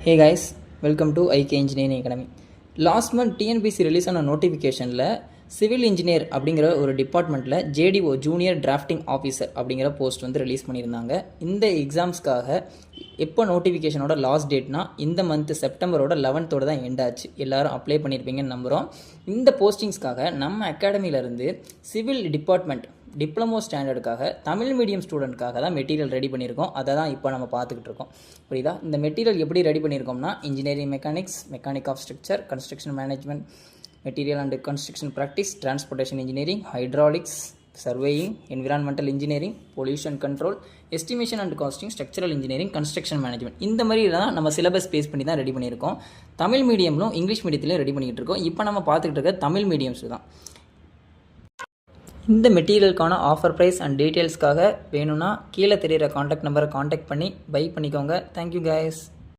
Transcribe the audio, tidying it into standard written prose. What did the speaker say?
Hey guys, welcome to IK Engineering Academy. Last month TNPSC release ஆன நோட்டிஃபிகேஷனில் civil engineer அப்படிங்கிற ஒரு டிபார்ட்மெண்ட்டில் ஜேடிஓ ஜூனியர் டிராஃப்டிங் ஆஃபீஸர் அப்படிங்கிற போஸ்ட் வந்து ரிலீஸ் பண்ணியிருந்தாங்க. இந்த எக்ஸாம்ஸ்க்காக எப்போ நோட்டிஃபிகேஷனோட லாஸ்ட் டேட்னா இந்த மந்த் செப்டம்பரோட 11th தான் எண்ட் ஆச்சு. எல்லோரும் அப்ளை பண்ணியிருப்பீங்கன்னு நம்புகிறோம். இந்த போஸ்டிங்ஸ்க்காக நம்ம அகாடமியிலேருந்து சிவில் டிபார்ட்மெண்ட் டிப்ளமோ ஸ்டாண்டர்டுக்காக தமிழ் மீடியம் ஸ்டூடெண்ட்காக தான் மெட்டீரியல் ரெடி பண்ணியிருக்கோம். அதை தான் இப்போ நம்ம பார்த்துக்கிட்டு இருக்கோம். புரியுதா? இந்த மெட்டீரியல் எப்படி ரெடி பண்ணியிருக்கோம்னா engineering mechanics, mechanic of structure, construction management, material and construction practice, transportation engineering, hydraulics, surveying, environmental engineering, pollution control, estimation and costing, structural engineering, construction management, இந்த மாதிரி தான் நம்ம சிலபஸ் பேஸ் பண்ணி தான் ரெடி பண்ணியிருக்கோம். Tamil மீடியம்லும் English மீடியத்திலையும் ready பண்ணிக்கிட்டு இருக்கோம். இப்போ நம்ம பார்த்துக்கிட்டு இருக்க தமிழ் மீடியம்ஸ் தான். இந்த மெட்டீரியலுக்கான ஆஃபர் ப்ரைஸ் அண்ட் டீட்டெயில்ஸ்க்காக வேணும்னா கீழே தெரிகிற காண்டாக்ட் நம்பரை காண்டாக்ட் பண்ணி பை பண்ணிக்கோங்க. Thank you guys.